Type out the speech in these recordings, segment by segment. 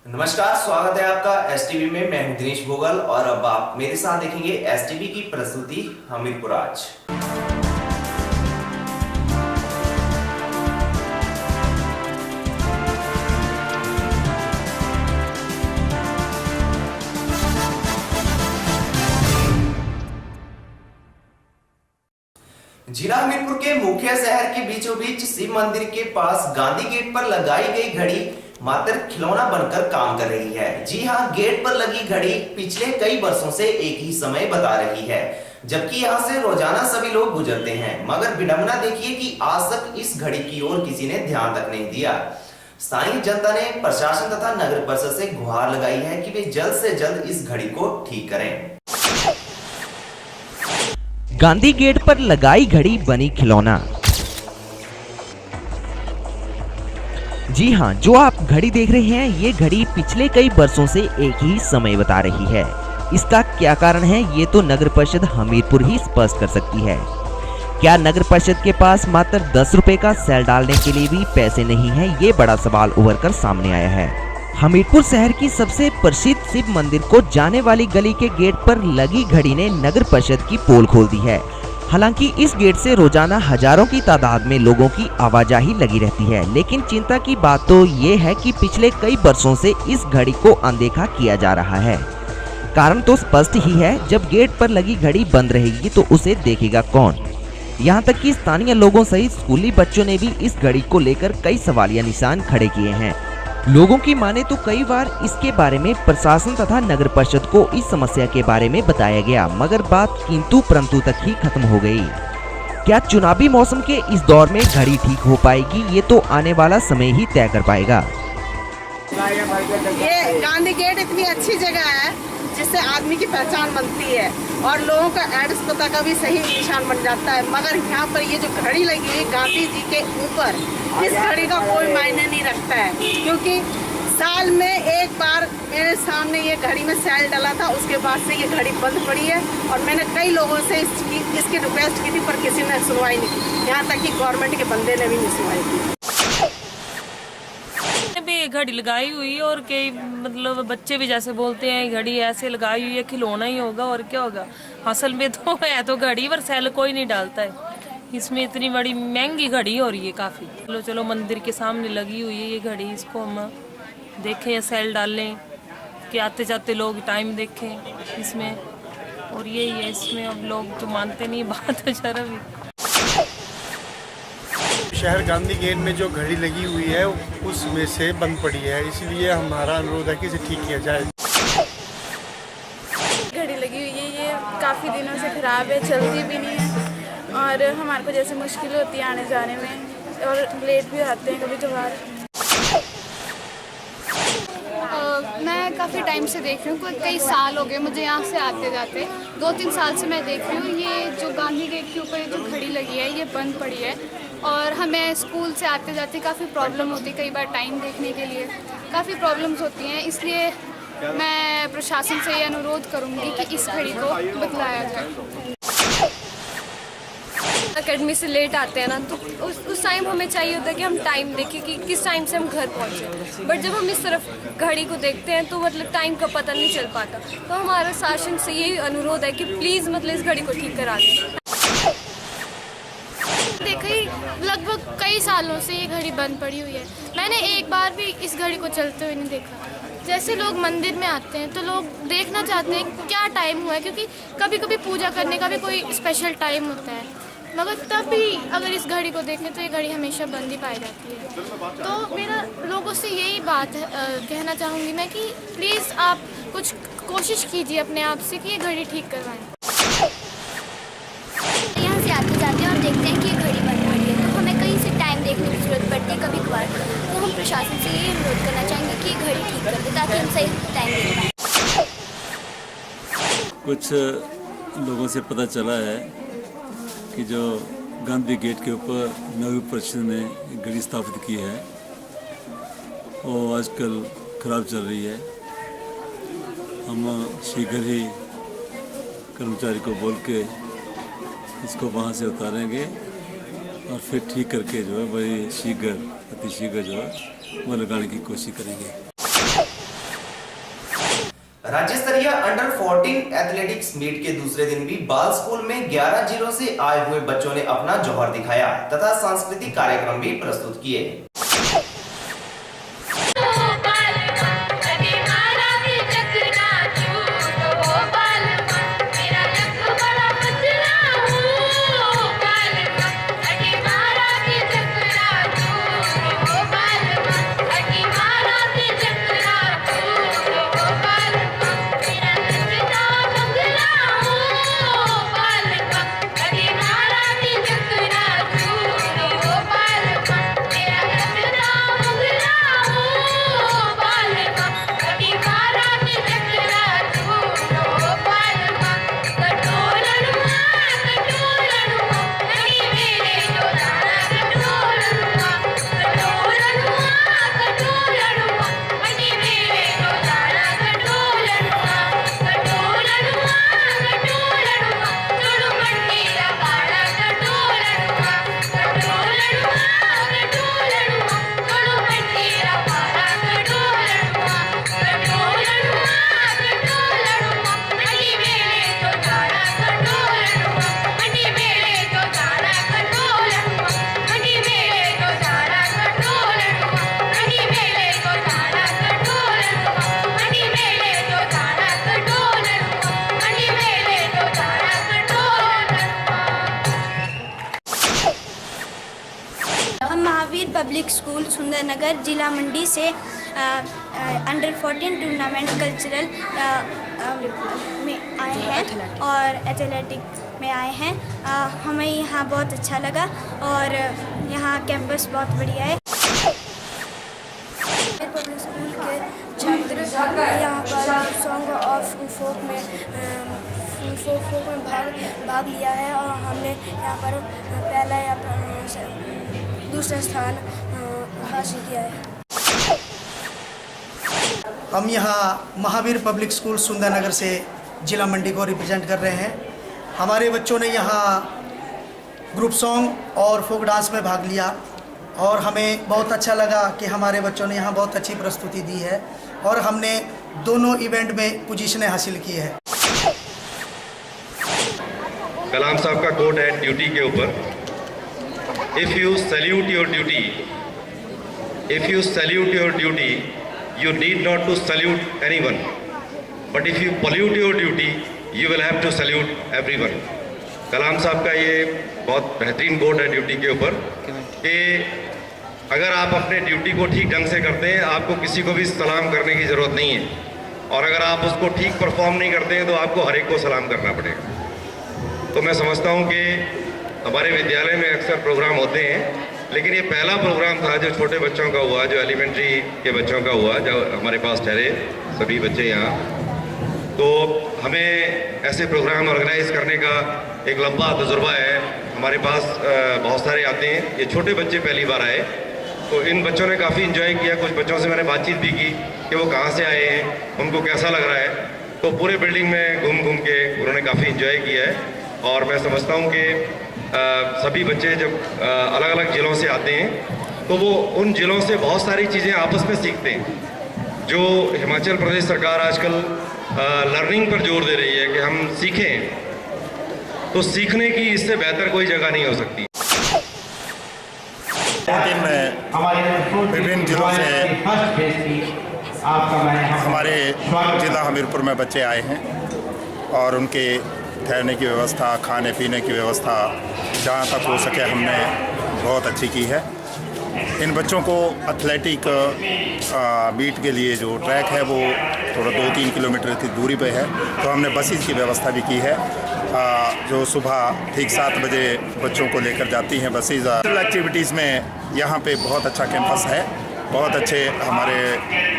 नमस्कार, स्वागत है आपका एसटीवी में। मैं हूं दिनेश भोगल और अब आप मेरे साथ देखेंगे एसटीवी की प्रस्तुति हमीरपुर आज। जिला हमीरपुर के मुख्य शहर के बीचों बीच शिव मंदिर के पास गांधी गेट पर लगाई गई घड़ी मात्र खिलौना बनकर काम कर रही है। जी हां, गेट पर लगी घड़ी पिछले कई वर्षों से एक ही समय बता रही है, जबकि यहां से रोजाना सभी लोग गुजरते हैं। मगर विडंबना देखिए कि आज तक इस घड़ी की ओर किसी ने ध्यान तक नहीं दिया। स्थानीय जनता ने प्रशासन तथा नगर परिषद से गुहार लगाई है कि वे जल्द से जल्द इस घड़ी को ठीक करें। गांधी गेट पर लगाई घड़ी बनी खिलौना। जी हां, जो आप घड़ी देख रहे हैं, ये घड़ी पिछले कई वर्षों से एक ही समय बता रही है। इसका क्या कारण है, ये तो नगर परिषद हमीरपुर ही स्पष्ट कर सकती है। क्या नगर परिषद के पास मात्र 10 रुपए का सेल डालने के लिए भी पैसे नहीं है? ये बड़ा सवाल उभर कर सामने आया है। हमीरपुर शहर की सबसे प्रसिद्ध शिव मंदिर को जाने वाली गली के गेट पर लगी घड़ी ने नगर परिषद की पोल खोल दी है। हालांकि इस गेट से रोजाना हजारों की तादाद में लोगों की आवाजाही लगी रहती है, लेकिन चिंता की बात तो ये है कि पिछले कई वर्षों से इस घड़ी को अनदेखा किया जा रहा है। कारण तो स्पष्ट ही है, जब गेट पर लगी घड़ी बंद रहेगी तो उसे देखेगा कौन। यहाँ तक कि स्थानीय लोगों सहित स्कूली बच्चों ने भी इस घड़ी को लेकर कई सवालिया निशान खड़े किए हैं। लोगों की माने तो कई बार इसके बारे में प्रशासन तथा नगर परिषद को इस समस्या के बारे में बताया गया, मगर बात किंतु परंतु तक ही खत्म हो गई। क्या चुनावी मौसम के इस दौर में घड़ी ठीक हो पाएगी, ये तो आने वाला समय ही तय कर पाएगा। ये गांधी गेट इतनी अच्छी जगह है जिससे आदमी की पहचान बनती है और लोगों का एड्रेस पता का भी सही निशान बन जाता है। मगर यहाँ पर ये जो घड़ी लगी है गांधी जी के ऊपर, इस घड़ी का कोई मायने नहीं रखता है, क्योंकि साल में एक बार मेरे सामने ये घड़ी में सेल डला था। उसके बाद से ये घड़ी बंद पड़ी है और मैंने कई लोगों से इसकी रिक्वेस्ट की थी, पर किसी ने सुनवाई नहीं की। यहाँ तक कि गवर्नमेंट के बंदे ने भी नहीं सुनवाई की। घड़ी लगाई हुई और कई मतलब बच्चे भी जैसे बोलते हैं घड़ी ऐसे लगाई हुई है, खिलौना ही होगा और क्या होगा। असल में तो है तो घड़ी, पर सेल कोई नहीं डालता है। इसमें इतनी बड़ी महंगी घड़ी हो रही है काफी। चलो मंदिर के सामने लगी हुई है ये घड़ी, इसको हम देखें या सेल डालें कि आते जाते लोग टाइम देखें इसमें। और यही है इसमें, अब लोग तो मानते नहीं बात जरा भी। शहर गांधी गेट में जो घड़ी लगी हुई है उसमें से बंद पड़ी है, इसलिए हमारा अनुरोध है कि इसे ठीक किया जाए। घड़ी लगी हुई है, ये काफ़ी दिनों से ख़राब है, चलती भी नहीं है और हमारे को जैसे मुश्किल होती है आने जाने में और लेट भी आते हैं कभी कभार। मैं काफ़ी टाइम से देख रही हूँ, कई साल हो गए मुझे यहाँ से आते जाते। 2-3 साल से मैं देख रही हूँ ये जो गांधी गेट के ऊपर जो घड़ी लगी है ये बंद पड़ी है और हमें स्कूल से आते जाते काफ़ी प्रॉब्लम होती है। कई बार टाइम देखने के लिए काफ़ी प्रॉब्लम्स होती हैं, इसलिए मैं प्रशासन से ये अनुरोध करूँगी कि इस घड़ी को बदलाया जाए। अकेडमी से लेट आते हैं ना, तो उस टाइम हमें चाहिए होता है कि हम टाइम देखें कि किस टाइम से हम घर पहुंचे। बट जब हम इस तरफ घड़ी को देखते हैं तो मतलब टाइम का पता नहीं चल पाता। तो हमारा शासन से यही अनुरोध है कि प्लीज़ मतलब इस घड़ी को ठीक करा दें। देखिए, लगभग कई सालों से ये घड़ी बंद पड़ी हुई है। मैंने एक बार भी इस घड़ी को चलते हुए नहीं देखा। जैसे लोग मंदिर में आते हैं तो लोग देखना चाहते हैं क्या टाइम हुआ है, क्योंकि कभी कभी पूजा करने का भी कोई स्पेशल टाइम होता है, मगर तब भी अगर इस घड़ी को देखें तो ये घड़ी हमेशा बंद ही पाई जाती है। तो मेरा लोगों से यही बात है, कहना चाहूँगी मैं कि प्लीज़ आप कुछ कोशिश कीजिए अपने आप से कि ये घड़ी ठीक करवाएं। यहाँ से आते जाते हैं और देखते हैं कि ये घड़ी बंद पड़ी है, तो हमें कहीं से टाइम देखने की जरूरत पड़ती है कभी कभार। तो हम प्रशासन से ये अनुरोध करना चाहेंगे कि ये घड़ी ठीक कर दे ताकि हम सही टाइम देख पाएँ। कुछ लोगों से पता चला है कि जो गांधी गेट के ऊपर नगर परिषद ने घड़ी स्थापित की है वो आजकल ख़राब चल रही है। हम शीघ्र ही कर्मचारी को बोल के इसको वहाँ से उतारेंगे और फिर ठीक करके जो है बड़ी शीघ्र अति शीघ्र जो है वो लगाने की कोशिश करेंगे। राज्य स्तरीय अंडर 14 एथलेटिक्स मीट के दूसरे दिन भी बाल स्कूल में 11 जिलों से आए हुए बच्चों ने अपना जौहर दिखाया तथा सांस्कृतिक कार्यक्रम भी प्रस्तुत किए। महावीर पब्लिक स्कूल सुंदरनगर जिला मंडी से अंडर 14 टूर्नामेंट कल्चरल में आए हैं और एथलेटिक में आए हैं। हमें यहाँ बहुत अच्छा लगा और यहाँ कैंपस बहुत बढ़िया है। पब्लिक स्कूल के छात्र यहाँ पर सॉन्ग ऑफ फोक में भाग लिया है और हमने यहाँ पर पहला या दूसरा स्थान हासिल किया है। हम यहाँ महावीर पब्लिक स्कूल सुंदरनगर से जिला मंडी को रिप्रेजेंट कर रहे हैं। हमारे बच्चों ने यहाँ ग्रुप सॉन्ग और फोक डांस में भाग लिया और हमें बहुत अच्छा लगा कि हमारे बच्चों ने यहाँ बहुत अच्छी प्रस्तुति दी है और हमने दोनों इवेंट में पोजीशनें हासिल की है। कलाम साहब का कोट है ड्यूटी के ऊपर, if you salute your duty you need not to salute anyone, but if you pollute your duty you will have to salute everyone। कलाम साहब का ये बहुत बेहतरीन कोट है ड्यूटी के ऊपर कि अगर आप अपने ड्यूटी को ठीक ढंग से करते हैं आपको किसी को भी सलाम करने की ज़रूरत नहीं है, और अगर आप उसको ठीक परफॉर्म नहीं करते हैं तो आपको हर एक को सलाम करना पड़ेगा। तो मैं समझता हूँ कि हमारे विद्यालय में अक्सर प्रोग्राम होते हैं, लेकिन ये पहला प्रोग्राम था जो छोटे बच्चों का हुआ, जो एलिमेंट्री के बच्चों का हुआ, जो हमारे पास ठहरे सभी बच्चे यहाँ। तो हमें ऐसे प्रोग्राम ऑर्गेनाइज करने का एक लंबा तजुर्बा है। हमारे पास बहुत सारे आते हैं, ये छोटे बच्चे पहली बार आए, तो इन बच्चों ने काफ़ी इन्जॉय किया। कुछ बच्चों से मैंने बातचीत भी की कि वो कहाँ से आए हैं, उनको कैसा लग रहा है। तो पूरे बिल्डिंग में घूम घूम के उन्होंने काफ़ी इन्जॉय किया है। और मैं समझता हूँ कि सभी बच्चे जब अलग अलग ज़िलों से आते हैं तो वो उन ज़िलों से बहुत सारी चीज़ें आपस में सीखते हैं। जो हिमाचल प्रदेश सरकार आजकल लर्निंग पर जोर दे रही है कि हम सीखें, तो सीखने की इससे बेहतर कोई जगह नहीं हो सकती। विभिन्न जिलों से हमारे जिला हमीरपुर में बच्चे आए हैं और उनके ठहरने की व्यवस्था, खाने पीने की व्यवस्था जहाँ तक हो सके हमने बहुत अच्छी की है। इन बच्चों को एथलेटिक मीट के लिए जो ट्रैक है वो थोड़ा 2-3 किलोमीटर की दूरी पे है, तो हमने बसेस की व्यवस्था भी की है जो सुबह ठीक 7 बजे बच्चों को लेकर जाती हैं बसेस। एक्टिविटीज़ में यहाँ पे बहुत अच्छा कैंपस है, बहुत अच्छे हमारे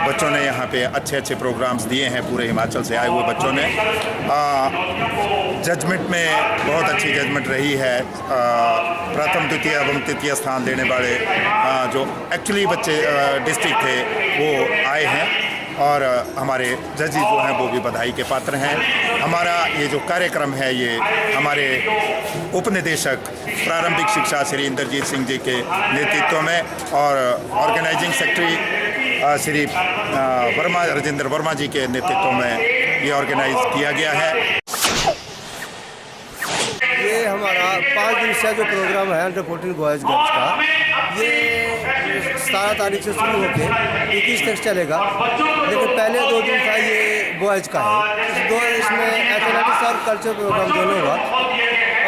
बच्चों ने यहाँ पे अच्छे प्रोग्राम्स दिए हैं। पूरे हिमाचल से आए हुए बच्चों ने जजमेंट में बहुत अच्छी जजमेंट रही है। प्रथम द्वितीय एवं तृतीय स्थान लेने वाले जो एक्चुअली बच्चे डिस्ट्रिक्ट थे वो आए हैं और हमारे जजेस जो हैं वो भी बधाई के पात्र हैं। हमारा ये जो कार्यक्रम है ये हमारे उपनिदेशक प्रारंभिक शिक्षा श्री इंद्रजीत सिंह जी के नेतृत्व में और ऑर्गेनाइजिंग सेक्रेटरी श्री राजेंद्र वर्मा जी के नेतृत्व में ये ऑर्गेनाइज किया गया है। ये हमारा 5 दिन से जो प्रोग्राम है अंडर 14 बॉयज़ गर्ल्स का, ये 17 तारीख से शुरू होकर 21 तक चलेगा। लेकिन पहले 2 दिन था ये बॉयज़ का है। इसमें एथलेटिक्स और कल्चर प्रोग्राम दोनों हुआ,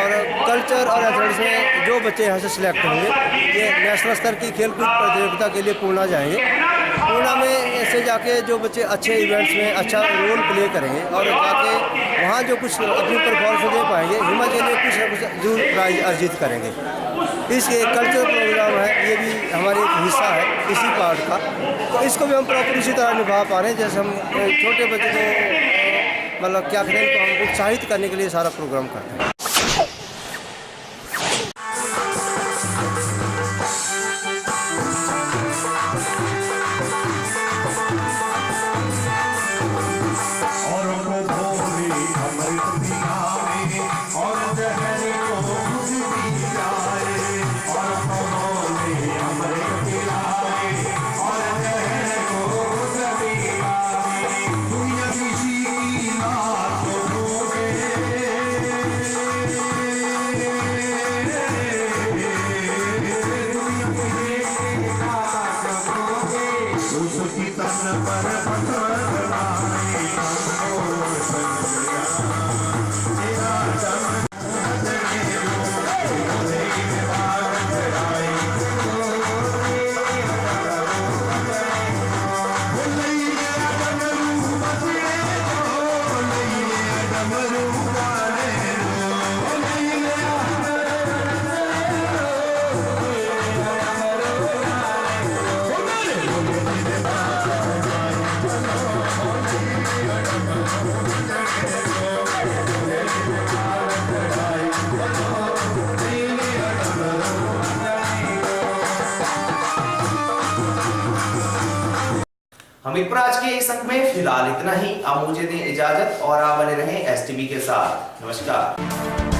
और कल्चर और एथलेटिक्स में जो बच्चे यहाँ से सिलेक्ट होंगे ये नेशनल स्तर की खेलकूद प्रतियोगिता के लिए पूना जाएंगे। पूना में ऐसे जाके जो बच्चे अच्छे इवेंट्स में अच्छा रोल प्ले करेंगे और जाके वहाँ जो कुछ अपनी परफॉर्मेंस दे पाएंगे, हिम्मत के लिए कुछ न कुछ जरूर प्राइज अर्जित करेंगे। इसके कल्चरल प्रोग्राम है, ये भी हमारी एक हिस्सा है इसी पार्ट का। तो इसको भी हम प्रॉपर इसी तरह निभा पा रहे हैं जैसे हम छोटे बच्चे को मतलब क्या करें, तो हम उत्साहित करने के लिए सारा प्रोग्राम करते हैं। हमीरपुर आज के इस अंक में फिलहाल इतना ही। अब मुझे दें इजाजत और आप बने रहें STV के साथ। नमस्कार।